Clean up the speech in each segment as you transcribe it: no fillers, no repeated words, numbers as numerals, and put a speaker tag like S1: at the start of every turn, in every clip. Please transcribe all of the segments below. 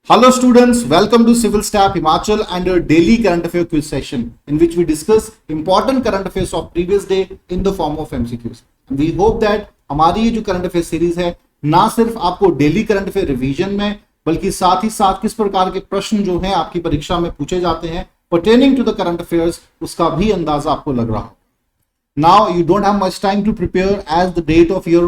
S1: Hello students, welcome to Civil Staff Himachal and your daily current affair quiz session in which we discuss important current affairs of previous day in the form of MCQs. And we hope that हमारी ये जो current affair series है ना सिर्फ आपको daily current affair revision में बल्कि साथ ही साथ किस प्रकार के प्रश्न जो हैं आपकी परीक्षा में पूछे जाते हैं pertaining to the current affairs उसका भी अंदाजा आपको लग रहा हो. Now you don't have much time to prepare as the date of your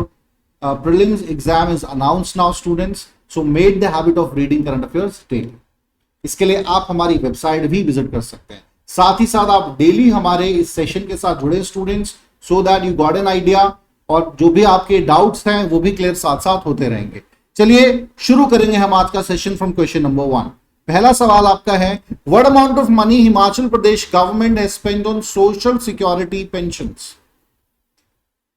S1: prelims exam is announced now students. So make the habit of reading current affairs daily. इसके लिए आप हमारी वेबसाइट भी विजिट कर सकते हैं. साथ ही साथ आप डेली हमारे इस सेशन के साथ जुड़े students so that you got an idea और जो भी आपके डाउट्स हैं वो भी क्लियर साथ साथ होते रहेंगे. चलिए शुरू करेंगे हम आज का सेशन फ्रॉम क्वेश्चन नंबर 1. पहला सवाल आपका है, what amount of money Himachal Pradesh government has spent on social security pensions?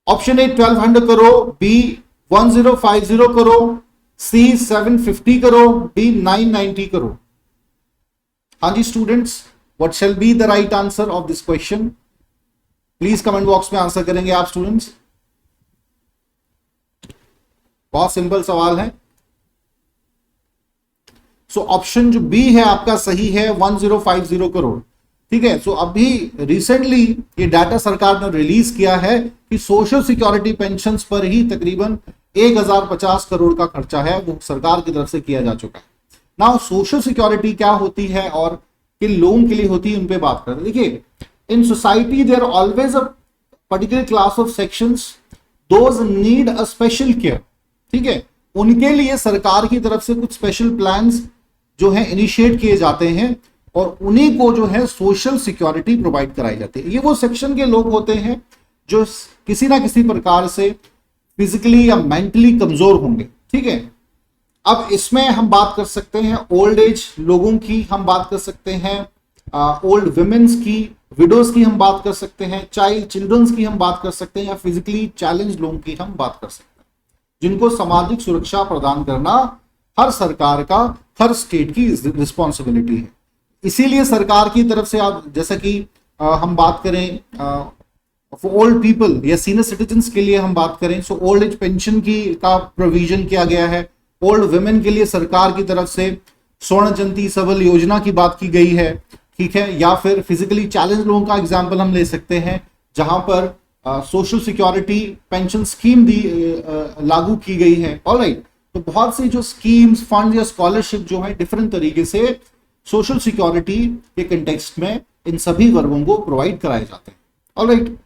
S1: Option A 1200 crore, B 1050 crore, C 750 crore, D 990 crore. हाँ जी students, what shall be the right answer of this question? Please comment box में answer करेंगे आप students. बहुत simple सवाल है. सो option जो B है आपका सही है, 1050 करोड़. ठीक है. सो अभी रिसेंटली ये डाटा सरकार ने रिलीज किया है कि सोशल सिक्योरिटी पेंशंस पर ही तकरीबन 1050 करोड़ का खर्चा है वो सरकार की तरफ से किया जा चुका है. नाउ सोशल सिक्योरिटी क्या होती है और किन लोगों के लिए होती है उन पे बात करते हैं. देखिए, in society there always a particular class of sections those need a special care. ठीक है. उनके लिए सरकार की तरफ से कुछ स्पेशल प्लान्स जो है इनिशिएट किए जाते हैं और उन्हीं को जो है सोशल सिक्योरिटी प्रोवाइड कराई जाती है. ये वो सेक्शन के लोग होते हैं जो किसी ना किसी प्रकार से फिजिकली या मेंटली कमजोर होंगे. ठीक है. अब इसमें हम बात कर सकते हैं ओल्ड एज लोगों की, हम बात कर सकते हैं ओल्ड वुमेन्स की, विडोज की हम बात कर सकते हैं, चिल्ड्रंस की हम बात कर सकते हैं या फिजिकली चैलेंज लोगों की हम बात कर सकते हैं, जिनको सामाजिक सुरक्षा प्रदान करना हर सरकार का, हर स्टेट की रिस्पॉन्सिबिलिटी है. इसीलिए सरकार की तरफ से आप जैसा कि हम बात करें ओल्ड पीपल या सीनियर सिटीजन्स के लिए हम बात करें, सो ओल्ड एज पेंशन की का प्रोविजन किया गया है. ओल्ड वुमेन के लिए सरकार की तरफ से स्वर्ण जयंती सबल योजना की बात की गई है. ठीक है. या फिर फिजिकली चैलेंज लोगों का एग्जाम्पल हम ले सकते हैं जहां पर सोशल सिक्योरिटी पेंशन स्कीम लागू की गई है. ऑलराइट. तो बहुत सी जो स्कीम्स, फंड या स्कॉलरशिप जो है डिफरेंट तरीके से सोशल सिक्योरिटी के कंटेक्स्ट में इन सभी वर्गों को प्रोवाइड कराए जाते हैं. ऑलराइट.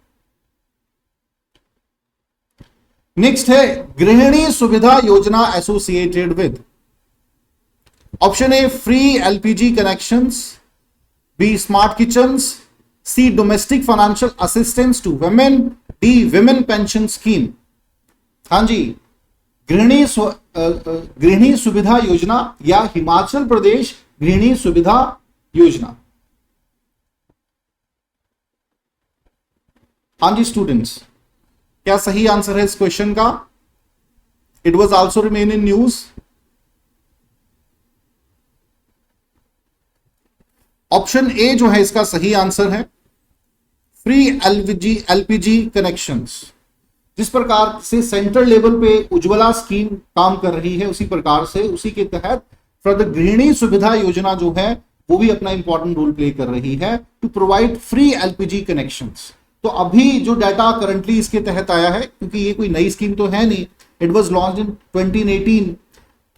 S1: नेक्स्ट है Grihini Suvidha Yojana associated with. Option A free LPG connections, B smart kitchens, C domestic financial assistance to women, D women pension scheme. हाँ जी, गृहिणी सुविधा योजना या हिमाचल प्रदेश गृहिणी सुविधा योजना. हाँ जी स्टूडेंट्स, क्या सही आंसर है इस क्वेश्चन का? It was also remain in news. Option A जो है इसका सही आंसर है. Free LPG connections. जिस प्रकार से सेंट्रल लेवल पे उज्ज्वला स्कीम काम कर रही है उसी प्रकार से उसी के तहत फॉर द गृहिणी सुविधा योजना जो है वो भी अपना इंपॉर्टेंट रोल प्ले कर रही है to provide free LPG connections. तो अभी जो डाटा करंटली इसके तहत आया है, क्योंकि ये कोई नई स्कीम तो है नहीं, इट वाज लॉन्च्ड इन 2018.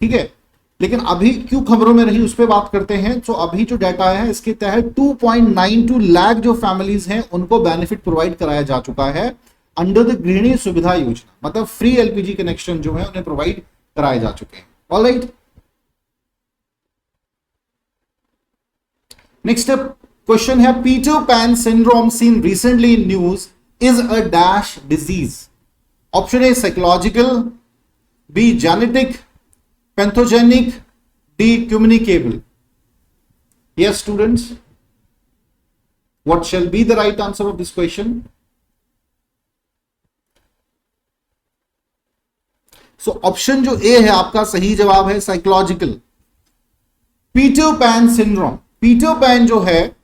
S1: ठीक है. लेकिन अभी क्यों खबरों में रही उस पर बात करते हैं. तो अभी जो डाटा है इसके तहत 2.92 लाख जो फैमिलीज हैं उनको बेनिफिट प्रोवाइड कराया जा चुका है अंडर द गृहिणी सुविधा योजना. मतलब फ्री एलपीजी कनेक्शन जो है उन्हें प्रोवाइड कराए जा चुके हैं. ऑलराइट. नेक्स्ट क्वेश्चन है, Peter Pan syndrome seen recently in news is a dash disease. Option A psychological, B genetic, pathogenic, D communicable. Yes students, what shall be the right answer of this question? So option जो A है आपका सही जवाब है psychological. Peter Pan syndrome. Peter Pan जो है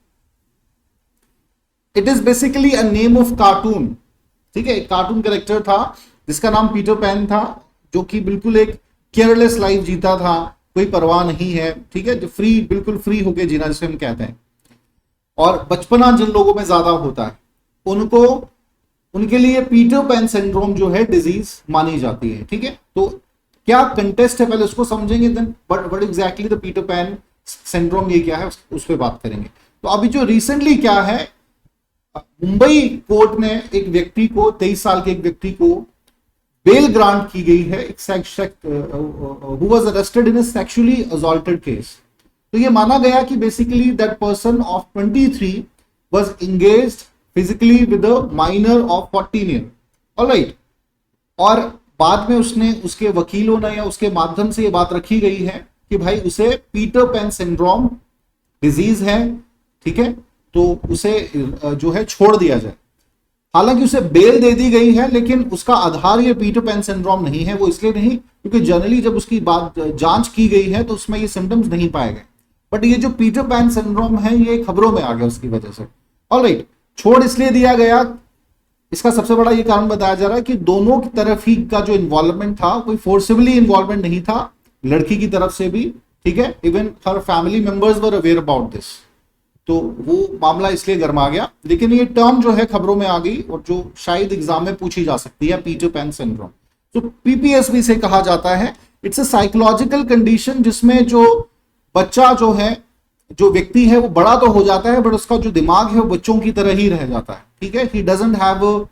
S1: it is basically a name of cartoon. ठीक है. कार्टून कैरेक्टर था जिसका नाम पीटर पैन था, जो कि बिल्कुल एक केयरलेस लाइफ जीता था, कोई परवाह नहीं है, ठीक है, जो फ्री, बिल्कुल फ्री होके जीना जिसे हम कहते हैं। और बचपना जिन लोगों में ज्यादा होता है उनको, उनके लिए पीटर पैन सिंड्रोम जो है डिजीज मानी जाती है, ठीक है। तो क्या कंटेस्ट है पहले उसको समझेंगे, then what exactly the Peter Pan syndrome ये क्या है उस पर बात करेंगे। तो अभी जो रिसेंटली क्या है, मुंबई कोर्ट ने एक व्यक्ति को, 23 साल के एक व्यक्ति को बेल ग्रांट की गई है, who was arrested in a sexually assaulted case. तो ये माना गया कि basically that person of 23 was engaged physically with a minor of 14 year, alright. और बाद में उसने, उसके वकीलों ने या उसके माध्यम से ये बात रखी गई है कि भाई उसे पीटर पैन सिंड्रोम डिजीज है, ठीक है, तो उसे जो है छोड़ दिया जाए। हालांकि उसे बेल दे दी गई है, लेकिन उसका आधार ये पीटर पैन सिंड्रोम नहीं है। वो इसलिए नहीं क्योंकि जनरली जब उसकी बात जांच की गई है तो उसमें ये सिम्टम्स नहीं पाए गए, बट ये जो पीटर पैन सिंड्रोम है ये खबरों में आ गया उसकी वजह से, ऑलराइट। छोड़ इसलिए दिया गया, इसका सबसे बड़ा ये कारण बताया जा रहा है कि दोनों की तरफ ही का जो इन्वॉल्वमेंट था, कोई फोर्सिबली इन्वॉल्वमेंट नहीं था, लड़की की तरफ से भी, ठीक है, even her family members were aware about this. तो वो मामला इसलिए गर्मा गया, लेकिन ये टर्म जो है खबरों में आ गई और जो शायद एग्जाम में पूछी जा सकती है, पीटर पैन सिंड्रोम। तो पीपीएस से कहा जाता है, इट्स अ साइकोलॉजिकल कंडीशन जिसमें जो बच्चा जो है, जो व्यक्ति है वो बड़ा तो हो जाता है बट उसका जो दिमाग है वो बच्चों की तरह ही रह जाता है, ठीक है। He doesn't have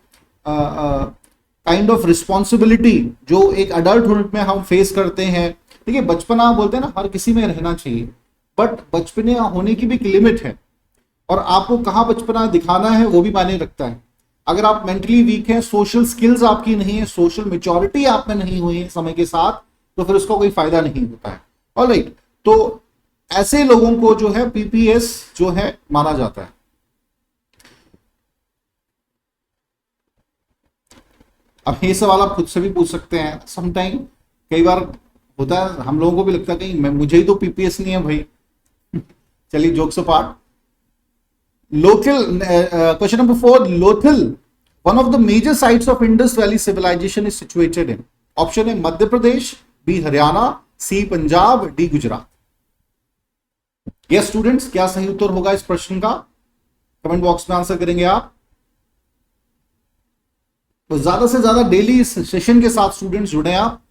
S1: kind of responsibility जो एक अडल्टहुड में हम फेस करते हैं, ठीक है। बचपना बोलते हैं ना, हर किसी में रहना चाहिए, बट बचपने होने की भी एक लिमिट है, और आपको कहाँ बचपना दिखाना है वो भी मायने रखता है। अगर आप मेंटली वीक हैं, सोशल स्किल्स आपकी नहीं है, सोशल मेच्योरिटी आप में नहीं हुई है समय के साथ, तो फिर उसका कोई फायदा नहीं होता है, ऑलराइट। तो ऐसे लोगों को जो है पीपीएस जो है माना जाता है। अब ये सवाल आप खुद से भी पूछ सकते हैं, समटाइम कई बार होता है, हम लोगों को भी लगता है कहीं मुझे ही तो पीपीएस नहीं है भाई। चलिए jokes apart, Lothal, question number 4, Lothal one of the major sites of Indus valley civilization is situated in, option है Madhya Pradesh, B Haryana, C Punjab, D Gujarat. Yes students, क्या सही उत्तर होगा इस प्रश्न का? कमेंट बॉक्स में आंसर करेंगे आप। तो ज्यादा से ज्यादा डेली इस सेशन के साथ स्टूडेंट्स जुड़े आप।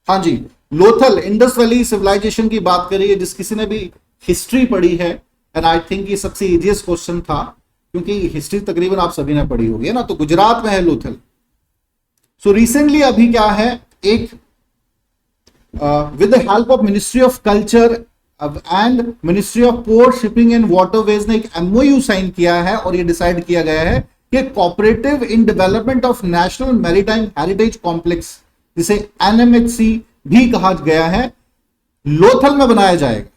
S1: हाँ जी, लोथल इंडस वैली सिविलाइजेशन की बात करिए, जिस किसी ने भी हिस्ट्री पढ़ी है, एंड आई थिंक ये सबसे इजीएस्ट क्वेश्चन था क्योंकि हिस्ट्री तकरीबन आप सभी ने पढ़ी होगी, है ना। तो गुजरात में है लोथल। सो रिसेंटली अभी क्या है, एक with the help of ministry of culture and ministry of port shipping and waterways ने एक एमओयू साइन किया है, और ये डिसाइड किया गया है कि cooperative in development of national maritime heritage complex, जिसे एनएमएचसी भी कहा गया है, लोथल में बनाया जाएगा।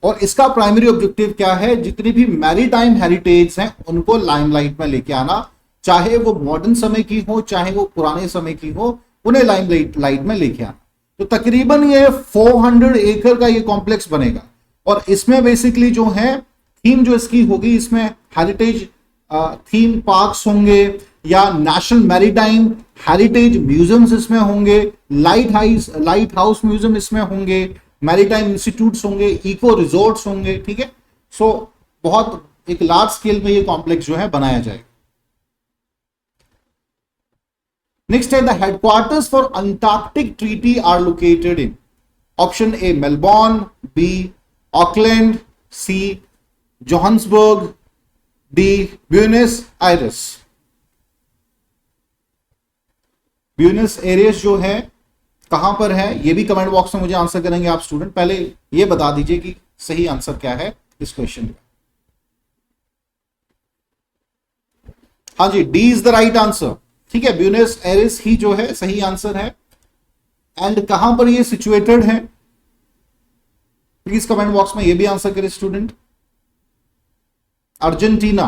S1: और इसका प्राइमरी ऑब्जेक्टिव क्या है, जितनी भी मैरीटाइम हेरिटेज हैं उनको लाइमलाइट में लेके आना, चाहे वो मॉडर्न समय की हो चाहे वो पुराने समय की हो, उन्हें लाइमलाइट में लेके आना। तो तकरीबन ये 400 एकड़ का ये कॉम्प्लेक्स बनेगा, और इसमें बेसिकली जो है थीम जो इसकी होगी, इसमें हेरिटेज थीम पार्क्स होंगे या नेशनल मैरीटाइम हेरिटेज म्यूजियम्स इसमें होंगे, लाइट हाउस म्यूजियम इसमें होंगे, मैरीटाइम इंस्टीट्यूट्स होंगे, इको रिजॉर्ट्स होंगे, ठीक है। सो बहुत एक लार्ज स्केल में ये कॉम्प्लेक्स जो है बनाया जाएगा। नेक्स्ट है, the headquarters for Antarctic treaty are located in, option A Melbourne, B Auckland, C Johannesburg, D Buenos Aires. Buenos Aires जो है कहां पर है, ये भी कमेंट बॉक्स में मुझे आंसर करेंगे आप स्टूडेंट। पहले ये बता दीजिए कि सही आंसर क्या है इस क्वेश्चन का। हाँ जी, D is the right answer, ठीक है। ब्यूनस एरिस ही जो है सही आंसर है। एंड कहां पर ये सिचुएटेड है, प्लीज कमेंट बॉक्स में ये भी आंसर करें स्टूडेंट। अर्जेंटीना,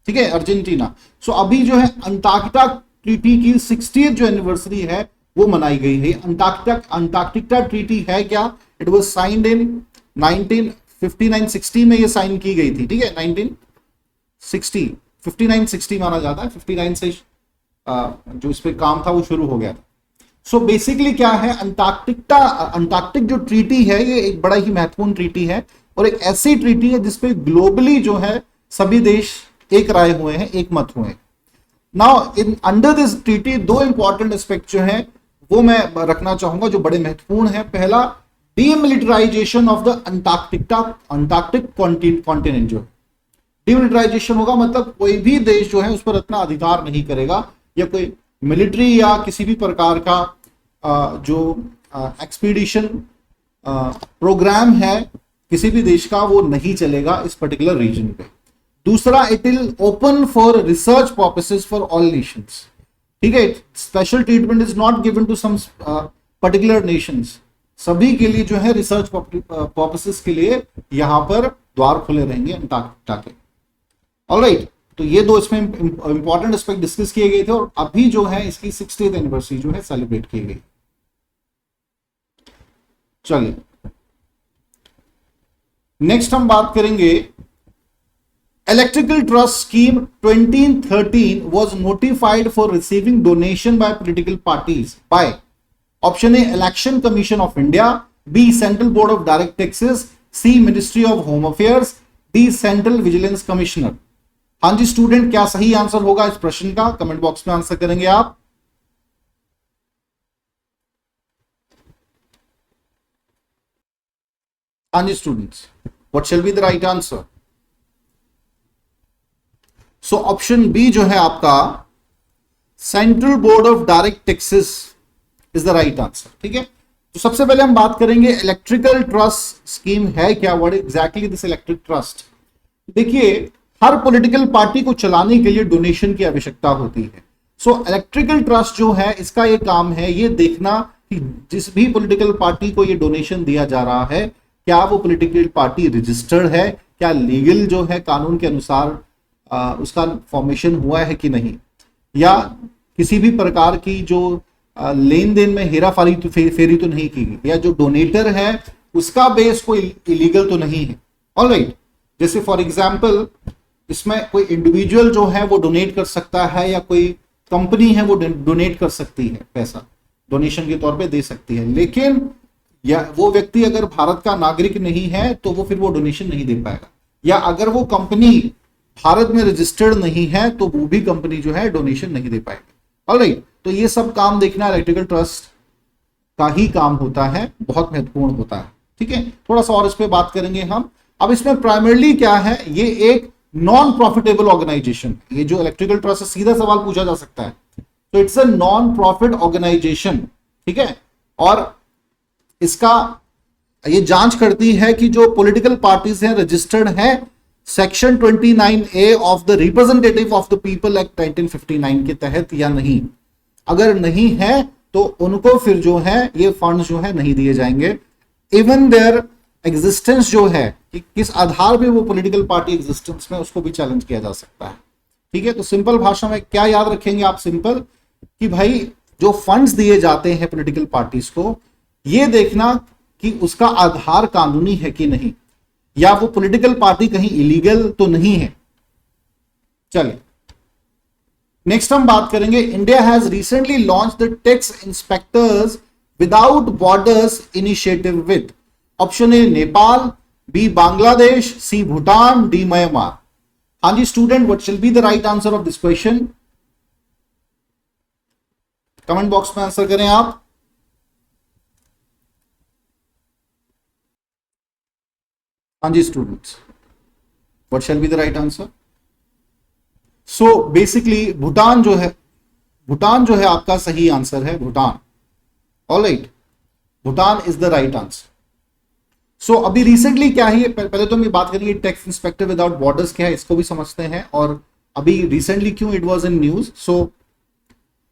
S1: ठीक है, अर्जेंटीना। सो अभी जो है अंटार्कटिका ट्रीटी की 60th जो एनिवर्सरी है वो मनाई गई है। अंटार्कटिका ट्रीटी है क्या, इट वाज साइंड इन 1959-60 में ये साइन की गई थी, ठीक है। 1960 59-60 माना जाता है, 59 से जो इस पे काम था वो शुरू हो गया था। सो बेसिकली क्या है, अंटार्कटिक जो ट्रीटी है ये एक बड़ा ही महत्वपूर्ण ट्रीटी है और एक ऐसी ट्रीटी है जिसपे ग्लोबली जो है सभी देश एक राय हुए हैं, एक मत हुए हैं। Now in under this treaty दो इंपॉर्टेंट एस्पेक्ट जो है वो मैं रखना चाहूंगा जो बड़े महत्वपूर्ण है। पहला, demilitarisation of the Antarctic continent. जो डीमिलिटराइजेशन होगा मतलब कोई भी देश जो है उस पर इतना अधिकार नहीं करेगा, या कोई मिलिट्री या किसी भी प्रकार का जो एक्सपीडिशन प्रोग्राम है किसी भी देश का वो नहीं चलेगा इस पर्टिकुलर रीजन पे। दूसरा, it will open for research purposes for all nations. ठीक है, special treatment is not given to some particular nations, सभी के लिए जो है रिसर्च पर्पसेस के लिए यहां पर द्वार खुले रहेंगे अंटार्कटिका के। ऑलराइट, तो ये दो इसमें इंपॉर्टेंट एस्पेक्ट डिस्कस किए गए थे और अभी जो है इसकी 60th एनिवर्सरी जो है सेलिब्रेट की गई। चलिए नेक्स्ट हम बात करेंगे electrical trust scheme 2013 was notified for receiving donation by political parties by option A Election Commission of India, B Central Board of Direct Taxes, C Ministry of Home Affairs, D Central Vigilance Commissioner। हाँ जी student, क्या सही answer होगा इस प्रश्न का? Comment box में answer करेंगे आप। हाँ जी students, what shall be the right answer? So option B जो है आपका central board of direct taxes is the right answer. ठीक है, तो सबसे पहले हम बात करेंगे इलेक्ट्रिकल ट्रस्ट स्कीम है क्या, what exactly this electric trust. देखिए, हर पॉलिटिकल पार्टी को चलाने के लिए डोनेशन की आवश्यकता होती है। सो इलेक्ट्रिकल ट्रस्ट जो है इसका ये काम है ये देखना कि जिस भी पॉलिटिकल पार्टी को ये डोनेशन दिया जा रहा है क्या वो पॉलिटिकल पार्टी रजिस्टर्ड है, क्या लीगल जो है कानून के अनुसार उसका फॉर्मेशन हुआ है कि नहीं, या किसी भी प्रकार की जो लेन देन में हेरा फेरी तो नहीं की गई, या जो डोनेटर है उसका बेस कोई इलीगल तो नहीं है। ऑलराइट, जैसे फॉर एग्जांपल इसमें कोई इंडिविजुअल जो है वो डोनेट कर सकता है या कोई कंपनी है वो डोनेट कर सकती है, पैसा डोनेशन के तौर पे दे सकती है, लेकिन या वो व्यक्ति अगर भारत का नागरिक नहीं है तो वो फिर वो डोनेशन नहीं दे पाएगा, या अगर वो कंपनी भारत में रजिस्टर्ड नहीं है तो वो भी कंपनी जो है डोनेशन नहीं दे पाएगी। ऑलराइट, तो ये सब काम देखना इलेक्ट्रिकल ट्रस्ट का ही काम होता है, बहुत महत्वपूर्ण होता है। ठीक है, थोड़ा सा और इस पे बात करेंगे हम। अब इसमें प्राइमरली क्या है, ये एक नॉन प्रॉफिटेबल ऑर्गेनाइजेशन, ये जो इलेक्ट्रिकल ट्रस्ट, सीधा सवाल पूछा जा सकता है, तो it's a non profit organisation. ठीक है, और इसका ये जांच करती है कि जो पॉलिटिकल पार्टीज हैं रजिस्टर्ड हैं section 29A of the representative of the people act 1959 के तहत या नहीं। अगर नहीं है तो उनको फिर जो है ये फंड जो है नहीं दिए जाएंगे। इवन देयर एग्जिस्टेंस जो है कि किस आधार पे वो पॉलिटिकल पार्टी एग्जिस्टेंस में, उसको भी चैलेंज किया जा सकता है। ठीक है, तो सिंपल भाषा में क्या याद रखेंगे आप, सिंपल कि भाई जो फंड्स दिए जाते हैं पॉलिटिकल पार्टीज को, ये देखना कि उसका आधार कानूनी है कि नहीं, या वो पॉलिटिकल पार्टी कहीं इलीगल तो नहीं है। चलिए नेक्स्ट हम बात करेंगे, India has recently launch the tax inspectors without borders initiative with option A Nepal, B Bangladesh, C Bhutan, D Myanmar. हाँ जी student, what shall be the right answer of this question? Comment box में आंसर करें आप। हाँ जी students, what shall be the right answer? So basically Bhutan जो है आपका सही आंसर है, Bhutan. Alright, Bhutan is the right answer. So अभी रिसेंटली क्या है, पहले तो हम बात करेंगे टैक्स इंस्पेक्टर विदाउट बॉर्डर्स क्या है, इसको भी समझते हैं, और अभी रिसेंटली क्यों इट वाज इन न्यूज। सो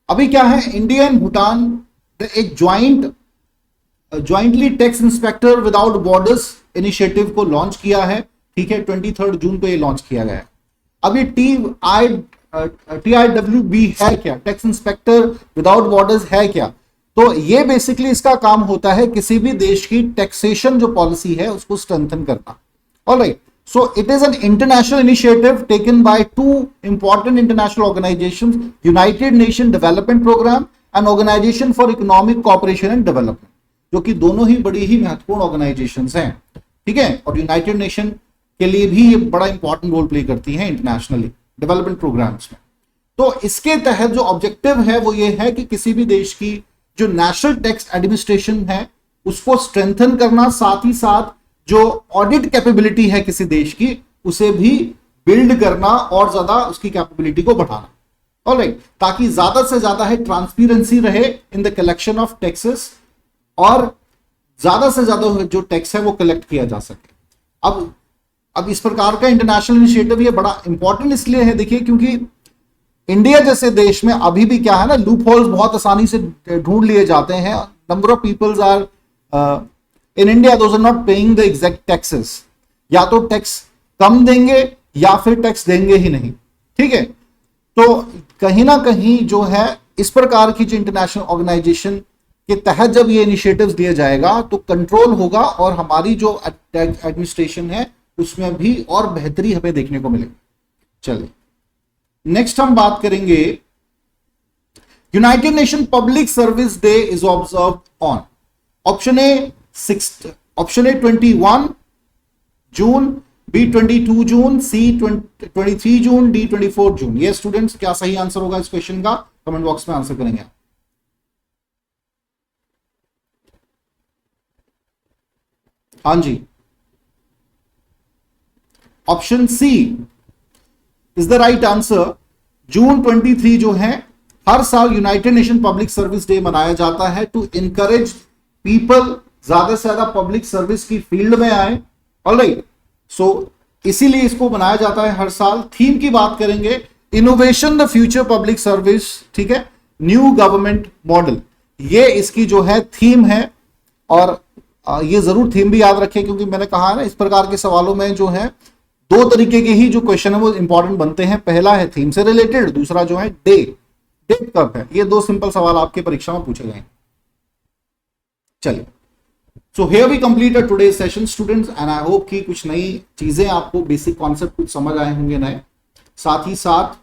S1: अभी क्या है, इंडिया एंड भूटान एक jointly tax inspector without borders initiative को लॉन्च किया है। ठीक है, 23 जून को ये लॉन्च किया गया है। अब ये TIWB है क्या, टैक्स इंस्पेक्टर विदाउट बॉर्डर्स है क्या? तो ये बेसिकली इसका काम होता है किसी भी देश की टैक्सेशन जो पॉलिसी है उसको स्ट्रेंथन करना। All right, so it is an international initiative taken by two important international organisations, United Nation development programme and organisation for economic cooperation and development, जो कि दोनों ही बड़ी ही महत्वपूर्ण ऑर्गेनाइजेशंस हैं, ठीक है, और यूनाइटेड नेशन के लिए भी ये बड़ा इंपॉर्टेंट रोल प्ले करती हैं इंटरनेशनली डेवलपमेंट प्रोग्राम्स में। तो इसके तहत जो ऑब्जेक्टिव है वो ये है कि किसी भी देश की जो नेशनल टैक्स एडमिनिस्ट्रेशन है उसको स्ट्रेंथन करना, साथ ही साथ जो ऑडिट कैपेबिलिटी है किसी देश की उसे भी बिल्ड करना और ज्यादा उसकी कैपेबिलिटी को बढ़ाना, ऑलराइट, ताकि ज्यादा से ज्यादा है ट्रांसपेरेंसी रहे in the collection of taxes और ज्यादा से ज्यादा जो टैक्स है वो कलेक्ट किया जा सके। अब इस प्रकार का इंटरनेशनल इनिशिएटिव ये बड़ा इंपॉर्टेंट इसलिए है, देखिए, क्योंकि इंडिया जैसे देश में अभी भी क्या है ना, लूप होल्स बहुत आसानी से ढूंढ लिए जाते हैं। Number of peoples are in India those are not paying the exact taxes, या तो टैक्स कम देंगे या फिर टैक्स देंगे ही नहीं, ठीक है। तो कहीं ना कहीं जो है इस प्रकार की जो इंटरनेशनल ऑर्गेनाइजेशन के तहत जब ये इनिशिएटिव्स दिया जाएगा तो कंट्रोल होगा और हमारी जो एडमिनिस्ट्रेशन है उसमें भी और बेहतरी हमें देखने को मिलेगी। चलिए नेक्स्ट हम बात करेंगे, United Nation public service day is observe on option A 21 June, B 22 June, C 23 June, D 24 June. ये स्टूडेंट्स क्या सही आंसर होगा इस क्वेश्चन का, कमेंट बॉक्स में आंसर करेंगे। हाँ जी, option C is the right answer. June 23 जो है हर साल United Nation public service day मनाया जाता है टू इनकरेज पीपल ज्यादा से ज्यादा पब्लिक सर्विस की फील्ड में आए, ऑलराइट। सो इसीलिए इसको बनाया जाता है हर साल। थीम की बात करेंगे, innovation the future public service, ठीक है, न्यू गवर्नमेंट मॉडल, ये इसकी जो है थीम है। और ये जरूर थीम भी याद रखें, क्योंकि मैंने कहा है ना इस प्रकार के सवालों में जो है दो तरीके के ही जो क्वेश्चन है वो इंपॉर्टेंट बनते हैं। पहला है थीम से रिलेटेड, दूसरा जो है डेट कब है। ये दो सिंपल सवाल आपके परीक्षा में पूछे गए। चलिए, so here we completed today session students, and I hope कि कुछ नई चीजें आपको, बेसिक कॉन्सेप्ट कुछ समझ आए होंगे नए, साथ ही साथ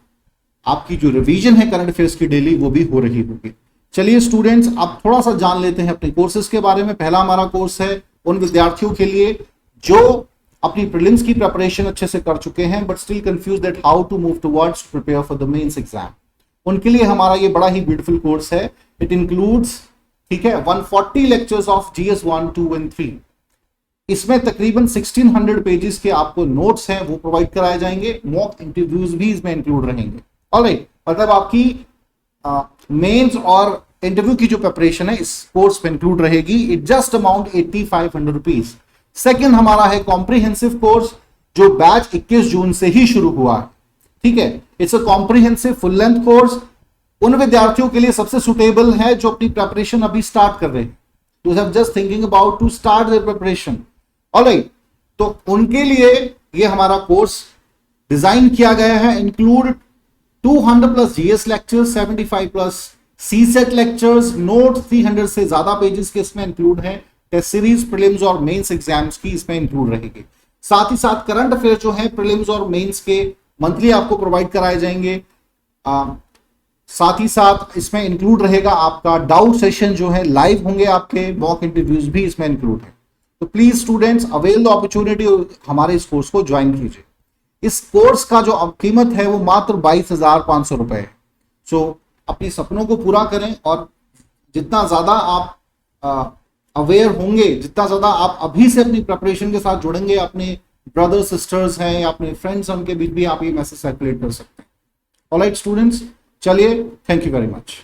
S1: आपकी जो रिवीजन है करंट अफेयर्स की डेली वो भी हो रही होगी। चलिए स्टूडेंट्स, अब थोड़ा सा जान लेते हैं अपने कोर्सेज के बारे में। पहला हमारा कोर्स है उन विद्यार्थियों के लिए जो अपनी प्रीलिम्स की प्रिपरेशन अच्छे से कर चुके हैं but still confuse that how to move towards to prepare for the mains exam. उनके लिए हमारा ये बड़ा ही ब्यूटीफुल कोर्स है। इट इंक्लूड्स, ठीक है, 140 लेक्चर्स ऑफ GS 1, 2 एंड 3। इसमें तकरीबन 1600 पेजेस के आपको नोट्स हैं वो प्रोवाइड कराए जाएंगे। मॉक इंटरव्यूज भी इसमें इंक्लूड रहेंगे, ऑलराइट। मतलब आपकी मेंस और इंटरव्यू की जो प्रिपरेशन है इस कोर्स में इंक्लूड रहेगी। It just amount 8500 rupees. Second हमारा है कॉम्प्रिहेंसिव कोर्स जो बैच 21 जून से ही शुरू हुआ है, ठीक है। It's a comprehensive full length course. उन विद्यार्थियों के लिए सबसे सुटेबल है जो अपनी प्रिपरेशन अभी स्टार्ट कर रहे हैं, to have just thinking about to start their preparation, all right. तो उनके लिए ये हमारा कोर्स डिजाइन किया गया है। Include 200 plus GS lectures, 75 plus CSET lectures, note 300 से ज्यादा पेजेस के इसमें इंक्लूड है। टेस्ट सीरीज, प्रीलिम्स और मेंस एग्जाम्स की इसमें इंक्लूड रहेगी। साथ ही साथ करंट अफेयर जो है प्रीलिम्स और मेंस के मंथली आपको प्रोवाइड कराए जाएंगे। साथ ही साथ इसमें इंक्लूड रहेगा आपका डाउट सेशन जो है लाइव होंगे आपके, मॉक इंटरव्यूज भी इसमें इंक्लूड है। तो please students avail the opportunity, हमारे इस कोर्स को ज्वाइन कीजिए। इस कोर्स का जो कीमत है वो मात्र 22,500 रुपए है। सो अपने सपनों को पूरा करें और जितना ज्यादा आप अवेयर होंगे, जितना ज्यादा आप अभी से अपनी प्रिपरेशन के साथ जुड़ेंगे, अपने ब्रदर्स सिस्टर्स हैं या अपने फ्रेंड्स हैं उनके बीच भी आप ये मैसेज सर्कुलेट कर सकते हैं। ऑलराइट स्टूडेंट्स, चलिए, थैंक यू वेरी मच।